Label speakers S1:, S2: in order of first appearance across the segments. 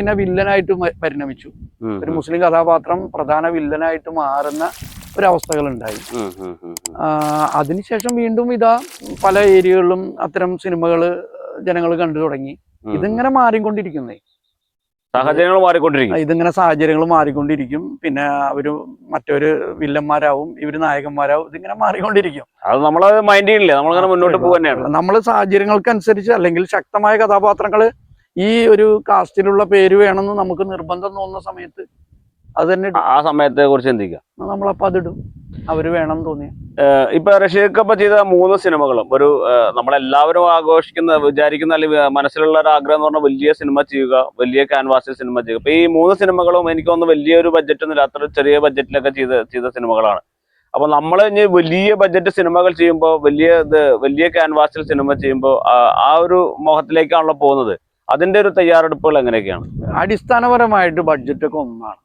S1: പിന്നെ വില്ലനായിട്ട് പരിണമിച്ചു. ഒരു മുസ്ലിം കഥാപാത്രം പ്രധാന വില്ലനായിട്ട് മാറുന്ന ഒരവസ്ഥകളുണ്ടായി. അതിനുശേഷം വീണ്ടും ഇതാ പല ഏരിയകളിലും അത്തരം സിനിമകൾ ജനങ്ങൾ കണ്ടു തുടങ്ങി. ഇതിങ്ങനെ മാറിക്കൊണ്ടിരിക്കുന്നേ,
S2: സാഹചര്യങ്ങൾ മാറിക്കൊണ്ടിരിക്കും.
S1: ഇതിങ്ങനെ സാഹചര്യങ്ങൾ മാറിക്കൊണ്ടിരിക്കും. പിന്നെ അവര് മറ്റൊരു വില്ലന്മാരാവും, ഇവര് നായകന്മാരാവും. ഇതിങ്ങനെ മാറിക്കൊണ്ടിരിക്കും.
S2: അത് നമ്മളത് മൈൻഡ് ചെയ്യില്ല, നമ്മളിങ്ങനെ മുന്നോട്ട് പോകുന്നതാണ്.
S1: നമ്മൾ സാഹചര്യങ്ങൾക്കനുസരിച്ച് അല്ലെങ്കിൽ ശക്തമായ കഥാപാത്രങ്ങള് ഈ ഒരു കാസ്റ്റിലുള്ള പേര് വേണമെന്ന് നമുക്ക് നിർബന്ധം തോന്നുന്ന സമയത്ത് അത് തന്നെ
S2: ആ സമയത്തെ കുറിച്ച് ചിന്തിക്കാം.
S1: നമ്മളപ്പോ അതിടും, അവര് വേണം തോന്നിയ.
S2: ഇപ്പൊ റഷീദ് കപ്പ ചെയ്ത 3 സിനിമകളും ഒരു നമ്മളെല്ലാവരും വിചാരിക്കുന്ന അല്ലെങ്കിൽ മനസ്സിലുള്ള ഒരു ആഗ്രഹം എന്ന് പറഞ്ഞാൽ വലിയ സിനിമ ചെയ്യുക, വലിയ ക്യാൻവാസിൽ സിനിമ ചെയ്യുക. ഇപ്പൊ ഈ 3 സിനിമകളും എനിക്ക് തോന്നുന്നു വലിയൊരു ബഡ്ജറ്റൊന്നും ഇല്ലാത്ത ചെറിയ ബഡ്ജറ്റിലൊക്കെ ചെയ്ത സിനിമകളാണ്. അപ്പൊ നമ്മൾ ഇനി വലിയ ബഡ്ജറ്റ് സിനിമകൾ ചെയ്യുമ്പോൾ, വലിയ ക്യാൻവാസിൽ സിനിമ ചെയ്യുമ്പോൾ ആ ഒരു മോഹത്തിലേക്കാണല്ലോ പോകുന്നത്. അതിന്റെ ഒരു തയ്യാറെടുപ്പുകൾ എങ്ങനെയൊക്കെയാണ്?
S1: അടിസ്ഥാനപരമായിട്ട് ബഡ്ജറ്റ് ഒക്കെ ഒന്നാണ്.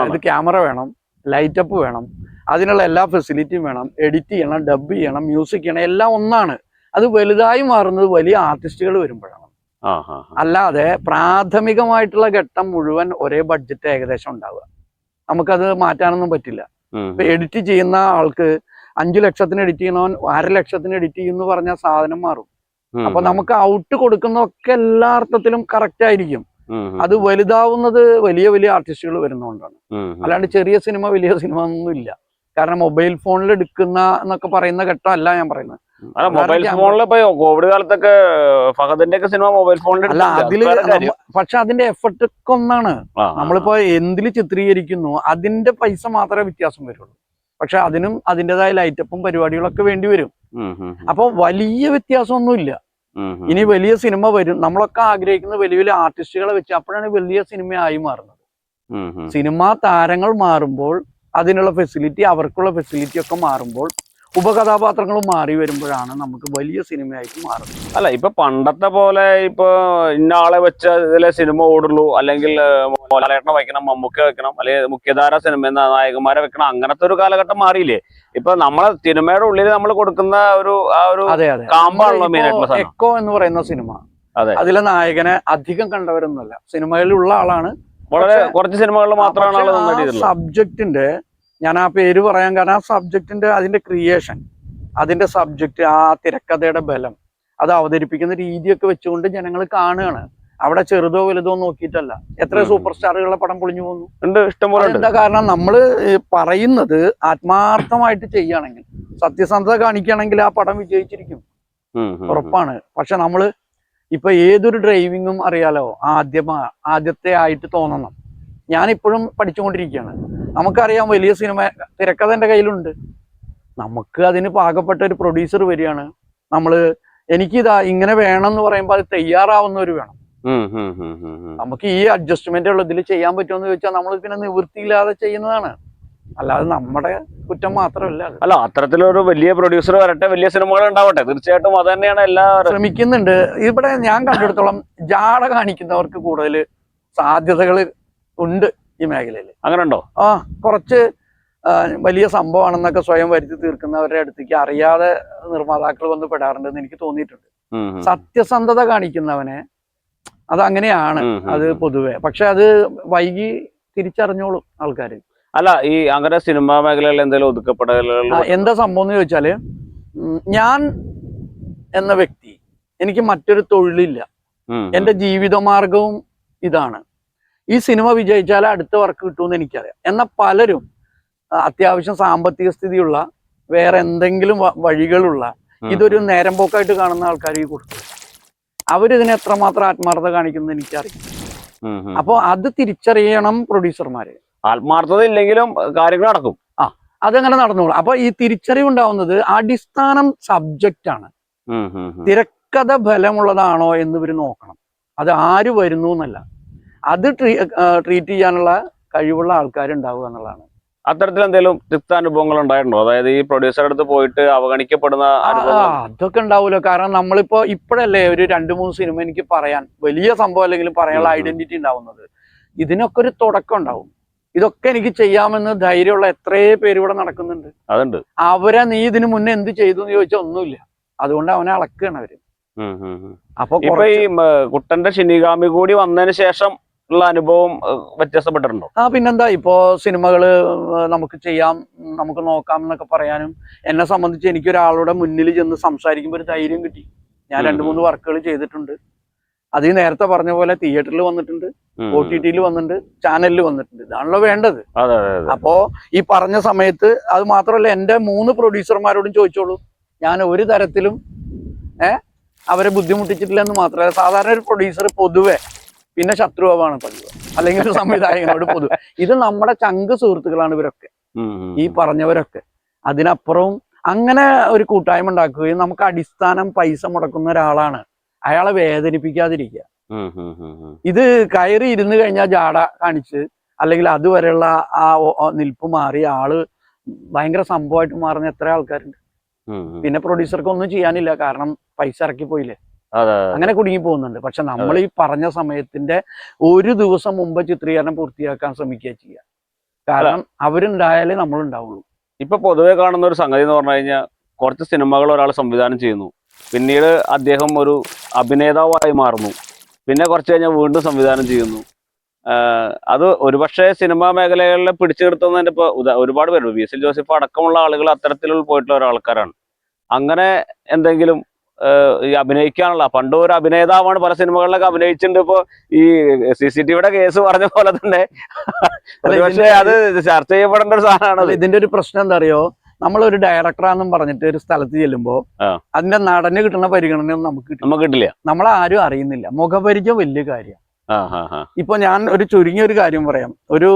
S1: ഇത് ക്യാമറ വേണം, ലൈറ്റപ്പ് വേണം, അതിനുള്ള എല്ലാ ഫെസിലിറ്റിയും വേണം, എഡിറ്റ് ചെയ്യണം, ഡബ് ചെയ്യണം, മ്യൂസിക് ചെയ്യണം, എല്ലാം ഒന്നാണ്. അത് വലുതായി മാറുന്നത് വലിയ ആർട്ടിസ്റ്റുകൾ വരുമ്പോഴാണ്. അല്ലാതെ പ്രാഥമികമായിട്ടുള്ള ഘട്ടം മുഴുവൻ ഒരേ ബഡ്ജറ്റ് ഏകദേശം ഉണ്ടാവുക. നമുക്കത് മാറ്റാനൊന്നും പറ്റില്ല. ഇപ്പൊ എഡിറ്റ് ചെയ്യുന്ന ആൾക്ക് 5 ലക്ഷത്തിന് എഡിറ്റ് ചെയ്യണവൻ 1.5 ലക്ഷത്തിന് എഡിറ്റ് ചെയ്യുമെന്ന് പറഞ്ഞാൽ സാധനം മാറും. അപ്പൊ നമുക്ക് ഔട്ട് കൊടുക്കുന്നതൊക്കെ എല്ലാ അർത്ഥത്തിലും കറക്റ്റ് ആയിരിക്കും. അത് വലുതാവുന്നത് വലിയ വലിയ ആർട്ടിസ്റ്റുകൾ വരുന്നതുകൊണ്ടാണ്. അല്ലാണ്ട് ചെറിയ സിനിമ വലിയ സിനിമ ഒന്നും ഇല്ല. കാരണം മൊബൈൽ ഫോണിൽ എടുക്കുന്ന എന്നൊക്കെ പറയുന്ന ഘട്ടമല്ല ഞാൻ പറയുന്നത്.
S2: മൊബൈൽ ഫോണിൽ കോവിഡ് കാലത്തൊക്കെ ഫഹദിന്റെ ഒക്കെ സിനിമ മൊബൈൽ ഫോണിൽ
S1: അല്ല, അതില് പക്ഷെ അതിന്റെ എഫർട്ട് ഒക്കെ ഒന്നാണ്. നമ്മളിപ്പോ എന്തിൽ ചിത്രീകരിക്കുന്നു അതിന്റെ പൈസ മാത്രമേ വ്യത്യാസം വരുള്ളൂ. പക്ഷെ അതിനും അതിൻ്റെതായ ലൈറ്റപ്പും പരിപാടികളൊക്കെ വേണ്ടി വരും. അപ്പൊ വലിയ വ്യത്യാസമൊന്നുമില്ല. ഇനി വലിയ സിനിമ വരും, നമ്മളൊക്കെ ആഗ്രഹിക്കുന്ന വലിയ വലിയ ആർട്ടിസ്റ്റുകളെ വെച്ച് അപ്പോഴാണ് വലിയ സിനിമയായി മാറുന്നത്. സിനിമാ താരങ്ങൾ മാറുമ്പോൾ അതിനുള്ള ഫെസിലിറ്റി, അവർക്കുള്ള ഫെസിലിറ്റി ഒക്കെ മാറുമ്പോൾ ഉപകഥാപാത്രങ്ങളും മാറി വരുമ്പോഴാണ് നമുക്ക് വലിയ സിനിമയായിട്ട് മാറുന്നത്.
S2: അല്ല, ഇപ്പൊ പണ്ടത്തെ പോലെ ഇപ്പൊ ഇന്ന ആളെ വെച്ച ഇതിലെ സിനിമ ഓടുള്ളൂ, അല്ലെങ്കിൽ മോഹൻലാലിനെ വെക്കണം, മമ്മൂക്ക വെക്കണം, അല്ലെങ്കിൽ മുഖ്യധാര സിനിമ നായകന്മാരെ വെക്കണം, അങ്ങനത്തെ ഒരു കാലഘട്ടം മാറിയില്ലേ? ഇപ്പൊ നമ്മളെ സിനിമയുടെ ഉള്ളിൽ നമ്മൾ കൊടുക്കുന്ന ഒരു കാമ്പാണല്ലോ മെയിൻ ആയിട്ടുള്ള
S1: എക്കോ എന്ന് പറയുന്ന സിനിമ. അതിലെ നായകനെ അധികം കണ്ടവരൊന്നുമല്ല, സിനിമയിലുള്ള ആളാണ്.
S2: വളരെ കുറച്ച് സിനിമകളിൽ മാത്രമാണ്
S1: സബ്ജക്റ്റിന്റെ, ഞാൻ ആ പേര് പറയാൻ കാരണം ആ സബ്ജക്റ്റിന്റെ അതിന്റെ ക്രിയേഷൻ, അതിന്റെ സബ്ജക്റ്റ്, ആ തിരക്കഥയുടെ ബലം, അത് അവതരിപ്പിക്കുന്ന രീതിയൊക്കെ വെച്ചുകൊണ്ട് ജനങ്ങൾ കാണുകയാണ്. അവിടെ ചെറുതോ വലുതോ നോക്കിയിട്ടല്ല. എത്ര സൂപ്പർ സ്റ്റാറുകളുടെ പടം പൊളിഞ്ഞു പോകുന്നു,
S2: ഇഷ്ടംപോലെ.
S1: എന്താ കാരണം? നമ്മൾ പറയുന്നത് ആത്മാർത്ഥമായിട്ട് ചെയ്യുകയാണെങ്കിൽ, സത്യസന്ധത കാണിക്കുകയാണെങ്കിൽ ആ പടം വിജയിച്ചിരിക്കും, ഉറപ്പാണ്. പക്ഷെ നമ്മള് ഇപ്പൊ ഏതൊരു ഡ്രൈവിങ്ങും അറിയാലോ, ആദ്യത്തെ ആയിട്ട് തോന്നണം. ഞാനിപ്പോഴും പഠിച്ചുകൊണ്ടിരിക്കുകയാണ്. നമുക്കറിയാം വലിയ സിനിമ തിരക്കഥ എൻ്റെ കയ്യിലുണ്ട്. നമുക്ക് അതിന് പാകപ്പെട്ട ഒരു പ്രൊഡ്യൂസർ വരികയാണ്. എനിക്കിതാ ഇങ്ങനെ വേണം എന്ന് പറയുമ്പോൾ അത് തയ്യാറാവുന്നവർ വേണം. നമുക്ക് ഈ അഡ്ജസ്റ്റ്മെന്റ് ഉള്ള ഇതിൽ ചെയ്യാൻ പറ്റുമെന്ന് ചോദിച്ചാൽ നമ്മൾ പിന്നെ നിവൃത്തിയില്ലാതെ ചെയ്യുന്നതാണ്. അല്ലാതെ നമ്മുടെ കുറ്റം മാത്രമല്ല.
S2: അല്ല, അത്തരത്തിലൊരു വലിയ പ്രൊഡ്യൂസർ വരട്ടെ, വലിയ സിനിമകൾ ഉണ്ടാവട്ടെ, തീർച്ചയായിട്ടും അത് തന്നെയാണ് എല്ലാവരും
S1: ശ്രമിക്കുന്നുണ്ട്. ഇവിടെ ഞാൻ കണ്ടെടുത്തോളം ജാട കാണിക്കുന്നവർക്ക് കൂടുതൽ സാധ്യതകൾ ഉണ്ട് ഈ മേഖലയിൽ.
S2: അങ്ങനെ ഉണ്ടോ?
S1: കുറച്ച് വലിയ സംഭവമാണെന്നൊക്കെ സ്വയം വരുത്തി തീർക്കുന്നവരുടെ അടുത്തേക്ക് അറിയാതെ നിർമ്മാതാക്കൾ വന്ന് പെടാറുണ്ടെന്ന് എനിക്ക് തോന്നിയിട്ടുണ്ട്. സത്യസന്ധത കാണിക്കുന്നവനെ അതങ്ങനെയാണ്, അത് പൊതുവെ. പക്ഷെ അത് വൈകി തിരിച്ചറിഞ്ഞോളും ആൾക്കാർ.
S2: അല്ല, ഈ അങ്ങനെ സിനിമാ മേഖലകളിൽ എന്തെങ്കിലും ഒതുക്കപ്പെടലുകൾ
S1: എന്താ സംഭവം എന്ന് ചോദിച്ചാല്, ഞാൻ എന്ന വ്യക്തി, എനിക്ക് മറ്റൊരു തൊഴിലില്ല, എന്റെ ജീവിതമാർഗവും ഇതാണ്. ഈ സിനിമ വിജയിച്ചാൽ അടുത്ത വർക്ക് കിട്ടുമെന്ന് എനിക്കറിയാം. എന്നാൽ പലരും അത്യാവശ്യം സാമ്പത്തിക സ്ഥിതിയുള്ള, വേറെ എന്തെങ്കിലും വഴികളുള്ള, ഇതൊരു നേരം പോക്കായിട്ട് കാണുന്ന ആൾക്കാർ ഈ കൊടുക്കും. അവരിതിന് എത്രമാത്രം ആത്മാർത്ഥത കാണിക്കുന്നത് എനിക്കറിയാം. അപ്പോൾ അത് തിരിച്ചറിയണം പ്രൊഡ്യൂസർമാര്.
S2: ആത്മാർത്ഥത ഇല്ലെങ്കിലും കാര്യങ്ങൾ നടക്കും.
S1: അതങ്ങനെ നടന്നോളൂ. അപ്പൊ ഈ തിരിച്ചറിവുണ്ടാവുന്നത് അടിസ്ഥാനം സബ്ജക്റ്റ് ആണ്. തിരക്കഥ ബലമുള്ളതാണോ എന്ന് ഇവർ നോക്കണം. അത് ആര് വരുന്നു എന്നല്ല, അത് ട്രീറ്റ് ചെയ്യാനുള്ള കഴിവുള്ള ആൾക്കാരുണ്ടാവുക എന്നുള്ളതാണ്.
S2: അത്തരത്തിൽ എന്തെങ്കിലും തിക്താനുഭവങ്ങൾ ഉണ്ടായിട്ടുണ്ടോ? അതായത് ഈ പ്രൊഡ്യൂസറുടെ അടുത്ത് പോയിട്ട് അവഗണിക്കപ്പെടുന്ന
S1: അതൊക്കെ ഉണ്ടാവുമല്ലോ. കാരണം നമ്മളിപ്പോ ഇപ്പോഴല്ലേ ഒരു 2-3 സിനിമ എനിക്ക് പറയാൻ വലിയ സംഭവം അല്ലെങ്കിലും പറയാനുള്ള ഐഡന്റിറ്റി ഉണ്ടാവുന്നത്. ഇതിനൊക്കെ ഒരു തുടക്കം ഉണ്ടാവും. ഇതൊക്കെ എനിക്ക് ചെയ്യാമെന്ന് ധൈര്യമുള്ള എത്രയോ പേര് ഇവിടെ നടക്കുന്നുണ്ട്.
S2: അതുണ്ട്.
S1: അവരെ നീ ഇതിനു മുന്നേ എന്ത് ചെയ്തു എന്ന് ചോദിച്ചാൽ ഒന്നുമില്ല. അതുകൊണ്ട് അവനെ അളക്കുകയാണ് അവര്.
S2: അപ്പൊ ഈ കുട്ടന്റെ ഷിനിഗാമി കൂടി വന്നതിന് ശേഷം ഉള്ള അനുഭവം വ്യത്യാസപ്പെട്ടിട്ടുണ്ടോ?
S1: പിന്നെന്താ, ഇപ്പോ സിനിമകള് നമുക്ക് ചെയ്യാം, നമുക്ക് നോക്കാം എന്നൊക്കെ പറയാനും എന്നെ സംബന്ധിച്ച് എനിക്കൊരാളുടെ മുന്നിൽ ചെന്ന് സംസാരിക്കുമ്പോൾ ഒരു ധൈര്യം കിട്ടി. ഞാൻ 2-3 വർക്കുകൾ ചെയ്തിട്ടുണ്ട്. അത് ഈ നേരത്തെ പറഞ്ഞ പോലെ തിയേറ്ററിൽ വന്നിട്ടുണ്ട്, OTT-ൽ വന്നിട്ടുണ്ട്, ചാനലിൽ വന്നിട്ടുണ്ട്. ഇതാണല്ലോ വേണ്ടത്. അപ്പോ ഈ പറഞ്ഞ സമയത്ത് അത് മാത്രമല്ല, എന്റെ 3 പ്രൊഡ്യൂസർമാരോടും ചോദിച്ചോളൂ, ഞാൻ ഒരു തരത്തിലും അവരെ ബുദ്ധിമുട്ടിച്ചിട്ടില്ല എന്ന് മാത്രമല്ല. സാധാരണ ഒരു പ്രൊഡ്യൂസർ പൊതുവെ പിന്നെ ശത്രുവാണ് പതിവ്, അല്ലെങ്കിൽ സംവിധായകനോട് പൊതുവെ. ഇത് നമ്മുടെ ചങ്ക് സുഹൃത്തുക്കളാണ് ഇവരൊക്കെ, ഈ പറഞ്ഞവരൊക്കെ. അതിനപ്പുറവും അങ്ങനെ ഒരു കൂട്ടായ്മ ഉണ്ടാക്കുകയും നമുക്ക് അടിസ്ഥാനം പൈസ മുടക്കുന്ന ഒരാളാണ്, അയാളെ വേദനിപ്പിക്കാതിരിക്കുക. ഇത് കയറി ഇരുന്ന് കഴിഞ്ഞാൽ ജാട കാണിച്ച് അല്ലെങ്കിൽ അതുവരെയുള്ള ആ നിൽപ്പ് മാറി ആള് ഭയങ്കര സംഭവമായിട്ട് മാറുന്ന എത്ര ആൾക്കാരുണ്ട്. പിന്നെ പ്രൊഡ്യൂസർക്ക് ഒന്നും ചെയ്യാനില്ല, കാരണം പൈസ ഇറക്കി പോയില്ലേ, അങ്ങനെ കുടുങ്ങി പോകുന്നുണ്ട്. പക്ഷെ നമ്മൾ ഈ പറഞ്ഞ സമയത്തിന്റെ ഒരു ദിവസം മുമ്പ് ചിത്രീകരണം പൂർത്തിയാക്കാൻ ശ്രമിക്കുക ചെയ്യുക. കാരണം അവരുണ്ടായാലേ നമ്മളുണ്ടാവുള്ളൂ.
S2: ഇപ്പൊ പൊതുവെ കാണുന്ന ഒരു സംഗതി എന്ന് പറഞ്ഞു കഴിഞ്ഞാൽ, കുറച്ച് സിനിമകൾ ഒരാൾ സംവിധാനം ചെയ്യുന്നു, പിന്നീട് അദ്ദേഹം ഒരു അഭിനേതാവായി മാറുന്നു, പിന്നെ കുറച്ച് കഴിഞ്ഞാൽ വീണ്ടും സംവിധാനം ചെയ്യുന്നു. അത് ഒരുപക്ഷെ സിനിമാ മേഖലകളിൽ പിടിച്ചു നിർത്തുന്നതിന്റെ ഇപ്പൊ ഒരുപാട് പേര്, VSL ജോസഫ് അടക്കമുള്ള ആളുകൾ അത്തരത്തിലുള്ള പോയിട്ടുള്ള ആൾക്കാരാണ്. അങ്ങനെ എന്തെങ്കിലും ഈ അഭിനയിക്കാനുള്ള, പണ്ട് ഒരു അഭിനേതാവാണ്, പല സിനിമകളിലൊക്കെ അഭിനയിച്ചിട്ടുണ്ട്. ഇപ്പൊ ഈ CCTV-യുടെ കേസ് പറഞ്ഞ പോലെ തന്നെ പക്ഷേ അത് ചർച്ച ചെയ്യപ്പെടേണ്ട ഒരു സാധനമാണ്.
S1: ഇതിന്റെ ഒരു പ്രശ്നം എന്താ അറിയോ, നമ്മളൊരു ഡയറക്ടറാന്നും പറഞ്ഞിട്ട് ഒരു സ്ഥലത്ത് ചെല്ലുമ്പോ അതിന്റെ നടന് കിട്ടുന്ന പരിഗണനയൊന്നും നമുക്ക് കിട്ടില്ല. നമ്മളാരും അറിയുന്നില്ല. മുഖപരിചയം വലിയ കാര്യം. ഇപ്പൊ ഞാൻ ഒരു ചുരുങ്ങിയൊരു കാര്യം പറയാം. ഒരു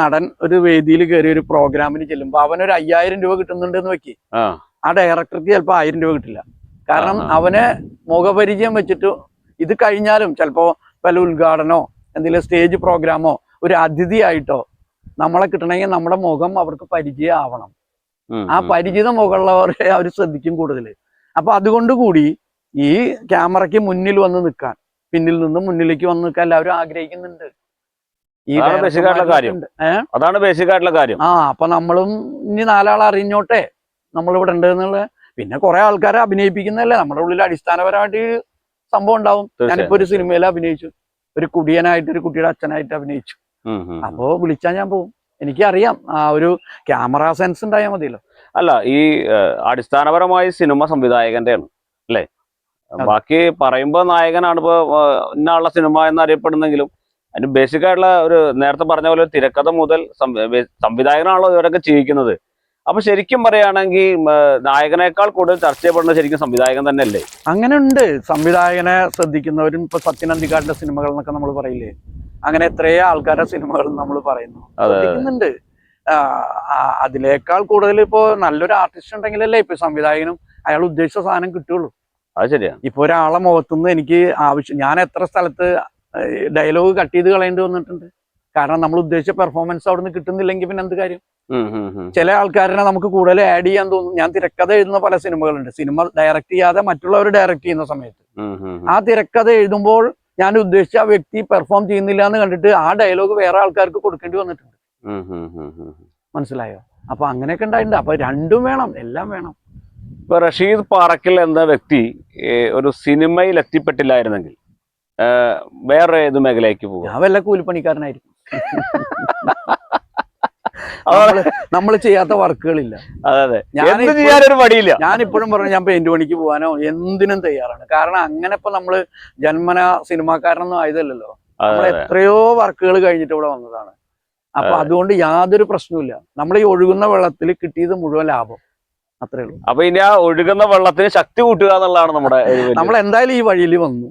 S1: നടൻ ഒരു വേദിയിൽ കയറി ഒരു പ്രോഗ്രാമിന് ചെല്ലുമ്പോ അവനൊരു 5000 രൂപ കിട്ടുന്നുണ്ടെന്ന് വെക്കി, ആ ഡയറക്ടർക്ക് ചിലപ്പോൾ 1000 രൂപ കിട്ടില്ല. കാരണം അവനെ മുഖപരിചയം വെച്ചിട്ട് ഇത് കഴിഞ്ഞാലും ചിലപ്പോ പല ഉദ്ഘാടനോ എന്തെങ്കിലും സ്റ്റേജ് പ്രോഗ്രാമോ ഒരു അതിഥിയായിട്ടോ നമ്മളെ കിട്ടണമെങ്കിൽ നമ്മുടെ മുഖം അവർക്ക് പരിചയം ആവണം. ആ പരിചിത മുഖമുള്ളവരെ അവർ ശ്രദ്ധിക്കും കൂടുതൽ. അപ്പൊ അതുകൊണ്ട് കൂടി ഈ ക്യാമറയ്ക്ക് മുന്നിൽ വന്ന് നിൽക്കാൻ, പിന്നിൽ നിന്നും മുന്നിലേക്ക് വന്ന് നിൽക്കാൻ എല്ലാവരും ആഗ്രഹിക്കുന്നുണ്ട്.
S2: അതാണ് ബേസിക് ആയിട്ടുള്ള കാര്യം.
S1: അപ്പൊ നമ്മളും ഇനി 4 ആൾ അറിഞ്ഞോട്ടെ നമ്മളിവിടെ ഉണ്ട് എന്നുള്ള. പിന്നെ കുറെ ആൾക്കാരെ അഭിനയിപ്പിക്കുന്നതല്ലേ, നമ്മുടെ ഉള്ളിൽ അടിസ്ഥാനപരമായിട്ട് സംഭവം ഉണ്ടാവും. ഞാനിപ്പോ ഒരു സിനിമയിൽ അഭിനയിച്ചു, ഒരു കുടിയനായിട്ട് ഒരു കുട്ടിയുടെ അച്ഛനായിട്ട് അഭിനയിച്ചു. അപ്പോ വിളിച്ചാൽ ഞാൻ പോകും. എനിക്കറിയാം, ആ ഒരു ക്യാമറ സെൻസ് ഉണ്ടായാൽ മതിയല്ലോ.
S2: അല്ല, ഈ അടിസ്ഥാനപരമായി സിനിമ സംവിധായകന്റെ ആണ് അല്ലേ? ബാക്കി പറയുമ്പോ നായകനാണ് ഇപ്പൊ ഇന്നാളുള്ള സിനിമ എന്നറിയപ്പെടുന്നെങ്കിലും അതിന് ബേസിക് ആയിട്ടുള്ള ഒരു നേരത്തെ പറഞ്ഞ പോലെ തിരക്കഥ മുതൽ സംവിധായകനാണല്ലോ ഇവരൊക്കെ ചെയ്യിക്കുന്നത്. അപ്പൊ ശരിക്കും പറയുകയാണെങ്കിൽ നായകനേക്കാൾ കൂടുതൽ ചർച്ച ചെയ്യപ്പെടുന്നത് ശരിക്കും സംവിധായകൻ തന്നെ അല്ലേ?
S1: അങ്ങനെ ഉണ്ട്. സംവിധായകനെ ശ്രദ്ധിക്കുന്നവരും ഇപ്പൊ സത്യൻ അന്തിക്കാടിന്റെ സിനിമകൾ എന്നൊക്കെ നമ്മൾ പറയില്ലേ, അങ്ങനെ എത്രയോ ആൾക്കാരുടെ സിനിമകൾ നമ്മൾ പറയുന്നു, ശ്രദ്ധിക്കുന്നുണ്ട്. അതിനേക്കാൾ കൂടുതൽ ഇപ്പോ നല്ലൊരു ആർട്ടിസ്റ്റ് ഉണ്ടെങ്കിലല്ലേ ഇപ്പൊ സംവിധായകനും അയാൾ ഉദ്ദേശിച്ച സാധനം കിട്ടുള്ളൂ.
S2: അത് ശരിയാണ്.
S1: ഇപ്പൊ ഒരാളെ മുഖത്തുനിന്ന് എനിക്ക് ഞാൻ എത്ര സ്ഥലത്ത് ഡയലോഗ് കട്ട് ചെയ്ത് കളയേണ്ടി വന്നിട്ടുണ്ട്. കാരണം നമ്മൾ ഉദ്ദേശിച്ച പെർഫോമൻസ് അവിടെ നിന്ന് കിട്ടുന്നില്ലെങ്കിൽ പിന്നെ എന്ത് കാര്യം? ചില ആൾക്കാരെ നമുക്ക് കൂടുതൽ ആഡ് ചെയ്യാൻ തോന്നും. ഞാൻ തിരക്കഥ എഴുതുന്ന പല സിനിമകളുണ്ട്. സിനിമ ഡയറക്ട് ചെയ്യാതെ മറ്റുള്ളവർ ഡയറക്ട് ചെയ്യുന്ന സമയത്ത് ആ തിരക്കഥ എഴുതുമ്പോൾ ഞാൻ ഉദ്ദേശിച്ച ആ വ്യക്തി പെർഫോം ചെയ്യുന്നില്ല എന്ന് കണ്ടിട്ട് ആ ഡയലോഗ് വേറെ ആൾക്കാർക്ക് കൊടുക്കേണ്ടി വന്നിട്ടുണ്ട്. മനസ്സിലായോ? അപ്പൊ അങ്ങനെയൊക്കെ ഉണ്ടായിട്ടുണ്ട്. അപ്പൊ രണ്ടും വേണം, എല്ലാം വേണം.
S2: ഇപ്പൊ റഷീദ് പാറക്കൽ എന്ന വ്യക്തി ഒരു സിനിമയിൽ എത്തിപ്പെട്ടില്ലായിരുന്നെങ്കിൽ വേറെ ഏത് മേഖലയ്ക്ക് പോകും?
S1: ഞാൻ വല്ല കൂലിപ്പണിക്കാരനായിരിക്കും. നമ്മൾ ചെയ്യാത്ത വർക്കുകളില്ല. ഞാനിപ്പോഴും പറഞ്ഞു, ഞാൻ പെയിന്റ് പണിക്ക് പോകാനോ എന്തിനും തയ്യാറാണ്. കാരണം അങ്ങനെ ഇപ്പൊ നമ്മള് ജന്മന സിനിമാക്കാരനൊന്നും ആയതല്ലല്ലോ. നമ്മൾ എത്രയോ വർക്കുകൾ കഴിഞ്ഞിട്ട് ഇവിടെ വന്നതാണ്. അപ്പൊ അതുകൊണ്ട് യാതൊരു പ്രശ്നവുമില്ല. നമ്മൾ ഈ ഒഴുകുന്ന വെള്ളത്തിൽ കിട്ടിയത് മുഴുവൻ ലാഭം, അത്രേ ഉള്ളൂ.
S2: അപ്പൊ ഇനി ആ ഒഴുകുന്ന വെള്ളത്തിന് ശക്തി കൂട്ടുക എന്നുള്ളതാണ് നമ്മുടെ.
S1: നമ്മൾ എന്തായാലും ഈ വഴിയിൽ വന്നു,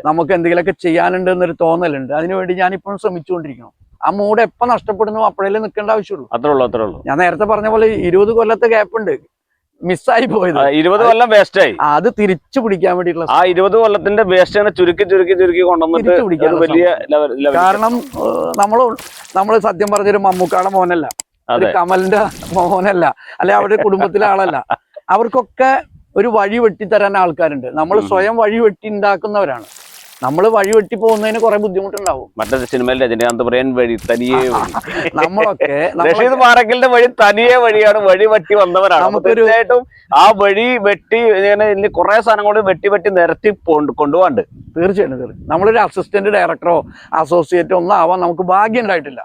S1: നമുക്ക് എന്തെങ്കിലുമൊക്കെ ചെയ്യാനുണ്ട് എന്നൊരു തോന്നലുണ്ട്. അതിനുവേണ്ടി ഞാൻ ഇപ്പോഴും ശ്രമിച്ചുകൊണ്ടിരിക്കണം. ആ മൂഡ് എപ്പോ നഷ്ടപ്പെടുന്നു അപ്പോഴേ നിൽക്കേണ്ട ആവശ്യമുള്ളൂ.
S2: അത്രേ ഉള്ളൂ.
S1: ഞാൻ നേരത്തെ പറഞ്ഞ പോലെ 20 കൊല്ലത്തെ ഗ്യാപ്പ് ഉണ്ട്, മിസ്സായി പോയത്.
S2: 20 കൊല്ലം വേസ്റ്റായി.
S1: അത് തിരിച്ചു പിടിക്കാൻ വേണ്ടിയിട്ടുള്ള
S2: ആ 20 കൊല്ലത്തിന്റെ വേസ്റ്റ് ചുരുക്കി കൊണ്ടുവന്നിട്ട്.
S1: കാരണം നമ്മള് സത്യം പറഞ്ഞൊരു മമ്മൂക്കാടെ മോനല്ല, ഒരു കമലിന്റെ മോനല്ല, അല്ലെ അവരുടെ കുടുംബത്തിലെ ആളല്ല. അവർക്കൊക്കെ ഒരു വഴി വെട്ടിത്തരാൻ ആൾക്കാരുണ്ട്. നമ്മൾ സ്വയം വഴി വെട്ടി ഉണ്ടാക്കുന്നവരാണ്. നമ്മൾ വഴി വെട്ടി പോകുന്നതിന് കുറെ ബുദ്ധിമുട്ടുണ്ടാവും.
S2: മറ്റേ സിനിമയിൽ രജനീകാന്ത് പറയാൻ വഴി തനിയെ വഴി.
S1: നമ്മളൊക്കെ
S2: റഷീദ് പാറക്കലിന്റെ വഴി തനിയെ വഴിയാണ്, വഴി വെട്ടി വന്നവരാണ്. തീർച്ചയായിട്ടും ആ വഴി വെട്ടി ഇങ്ങനെ കുറെ സാധനം കൊണ്ട് വെട്ടി നിരത്തി കൊണ്ടുപോകാണ്ട്.
S1: തീർച്ചയായിട്ടും നമ്മളൊരു അസിസ്റ്റന്റ് ഡയറക്ടറോ അസോസിയേറ്റോ ഒന്നും ആവാൻ നമുക്ക് ഭാഗ്യം ഉണ്ടായിട്ടില്ല.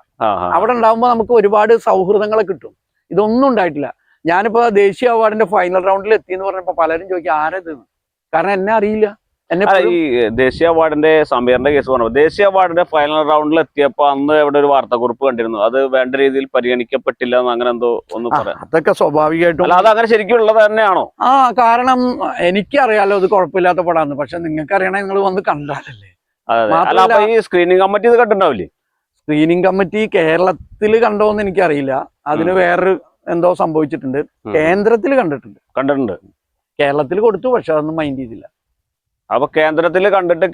S1: അവിടെ ഉണ്ടാവുമ്പോൾ നമുക്ക് ഒരുപാട് സൗഹൃദങ്ങളെ കിട്ടും. ഇതൊന്നും ഉണ്ടായിട്ടില്ല. ഞാനിപ്പോ ദേശീയ അവാർഡിന്റെ ഫൈനൽ റൗണ്ടിൽ എത്തി എന്ന് പറഞ്ഞപ്പോ പലരും ചോദിക്കും ആരത്, കാരണം എന്നെ അറിയില്ല.
S2: ഈ ദേശീയ അവാർഡിന്റെ സമീറിന്റെ കേസ് പറഞ്ഞു, ദേശീയ അവാർഡിന്റെ ഫൈനൽ റൗണ്ടിൽ എത്തിയപ്പോ അന്ന് എവിടെ ഒരു വാർത്താക്കുറിപ്പ് കണ്ടിരുന്നു, അത് വേണ്ട രീതിയിൽ പരിഗണിക്കപ്പെട്ടില്ല എന്ന് അങ്ങനെ എന്തോ ഒന്ന് പറയാം.
S1: അതൊക്കെ സ്വാഭാവികമായിട്ടും.
S2: അല്ല, അത് അങ്ങനെ ശരിക്കും ഉള്ളത് തന്നെയാണോ?
S1: കാരണം എനിക്കറിയാലോ അത് കുഴപ്പമില്ലാത്ത പടാന്ന്. പക്ഷെ നിങ്ങൾക്ക് അറിയണേ, നിങ്ങൾ വന്ന് കണ്ടാലല്ലേ.
S2: അല്ല, അപ്പൊ ഈ സ്ക്രീനിങ് കമ്മിറ്റി ഇത് കണ്ടിട്ടുണ്ടാവില്ലേ?
S1: സ്ക്രീനിങ് കമ്മിറ്റി കേരളത്തിൽ കണ്ടോന്ന് എനിക്കറിയില്ല. അതിന് വേറൊരു എന്തോ സംഭവിച്ചിട്ടുണ്ട്. കേന്ദ്രത്തിൽ കണ്ടിട്ടുണ്ട്. കേരളത്തിൽ കൊടുത്തു, പക്ഷെ അതൊന്നും മൈൻഡ് ചെയ്തില്ല.
S2: അപ്പൊ കേന്ദ്രത്തിൽ കണ്ടിട്ട്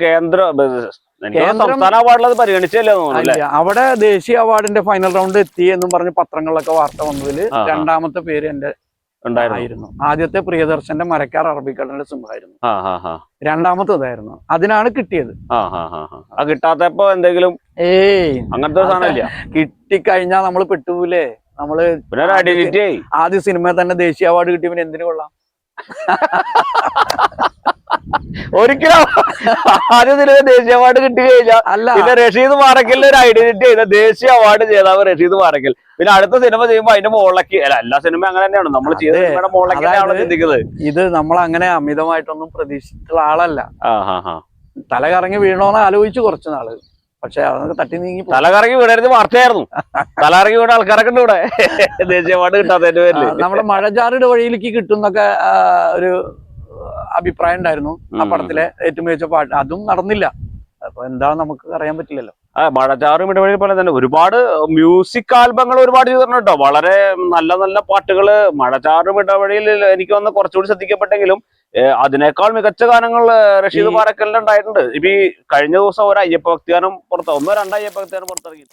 S2: സംസ്ഥാന അവാർഡിൽ അത് പരിഗണിച്ചല്ലേ തോന്നുന്നു.
S1: അവിടെ ദേശീയ അവാർഡിന്റെ ഫൈനൽ റൗണ്ട് എത്തി എന്നും പറഞ്ഞ് പത്രങ്ങളിലൊക്കെ വാർത്ത വന്നതിൽ രണ്ടാമത്തെ പേര് എന്റെ ഉണ്ടായിരുന്നു. ആദ്യത്തെ പ്രിയദർശന്റെ മരക്കാർ അറബിക്കടലിന്റെ സിംഹമായിരുന്നു. രണ്ടാമത്തേതായിരുന്നു. അതിനാണ് കിട്ടിയത്.
S2: കിട്ടാത്തപ്പോ എന്തെങ്കിലും അങ്ങനത്തെ സാധനമില്ല.
S1: കിട്ടിക്കഴിഞ്ഞാൽ നമ്മൾ പെട്ടുപോലേ. നമ്മള് ആദ്യ സിനിമയിൽ തന്നെ ദേശീയ അവാർഡ് കിട്ടിയവന് എന്തിനു കൊള്ളാം?
S2: ഒരിക്കലും ആദ്യം സിനിമ ദേശീയ അവാർഡ് കിട്ടി കഴിഞ്ഞാൽ പിന്നെ റഷീദ് പാറക്കലിന്റെ ഒരു ഐഡന്റിറ്റി ചെയ്ത ദേശീയ അവാർഡ് ജേതാവ് റഷീദ് പാറക്കൽ. പിന്നെ അടുത്ത സിനിമ ചെയ്യുമ്പോൾ അതിന്റെ മുകളിലേക്ക് എല്ലാ സിനിമ അങ്ങനെ തന്നെയാണ് നമ്മൾ ചെയ്ത സിനിമയുടെ മുകളിലേക്കാണ് ചിന്തിക്കുന്നത്.
S1: ഇത് നമ്മൾ അങ്ങനെ അമിതമായിട്ടൊന്നും പ്രതീക്ഷിച്ചിട്ടുള്ള ആളല്ല. തല കറങ്ങി വീണോന്ന് ആലോചിച്ചു കുറച്ചു നാള്. പക്ഷെ അതൊക്കെ തട്ടി നീങ്ങി.
S2: തലകറങ്ങി വീണരുത് വാർത്തയായിരുന്നു. തലകറങ്ങി വീണ ആൾക്കാരൊക്കെ ഉണ്ട് ഇവിടെ ദേശീയ അവാർഡ് കിട്ടാത്തതിന്റെ പേരില്.
S1: നമ്മുടെ മഴജാറുടെ വഴിയിലേക്ക് കിട്ടുന്നൊക്കെ ഒരു അഭിപ്രായം ഉണ്ടായിരുന്നു. ആ പടത്തിലെ ഏറ്റവും മികച്ച പാട്ട് അതും നടന്നില്ല. അപ്പൊ എന്താണെന്ന് നമുക്ക് അറിയാൻ പറ്റില്ലല്ലോ.
S2: മഴച്ചാറും ഇടവഴി പോലെ തന്നെ ഒരുപാട് മ്യൂസിക് ആൽബങ്ങൾ ഒരുപാട് ചെയ്തിട്ടുണ്ട് കേട്ടോ. വളരെ നല്ല നല്ല പാട്ടുകള് മഴച്ചാറും ഇടവഴിയിൽ എനിക്ക് വന്ന് കുറച്ചുകൂടി ശ്രദ്ധിക്കപ്പെട്ടെങ്കിലും അതിനേക്കാൾ മികച്ച ഗാനങ്ങൾ റഷീദ് പാറക്കലിന്റെ ഉണ്ടായിട്ടുണ്ട്. ഇപ്പൊ ഈ കഴിഞ്ഞ ദിവസം ഒരു അയ്യപ്പ ഭക്തിഗാനം ഒന്നോ രണ്ടോ അയ്യപ്പ ഭക്തിഗാനം പുറത്തിറങ്ങി.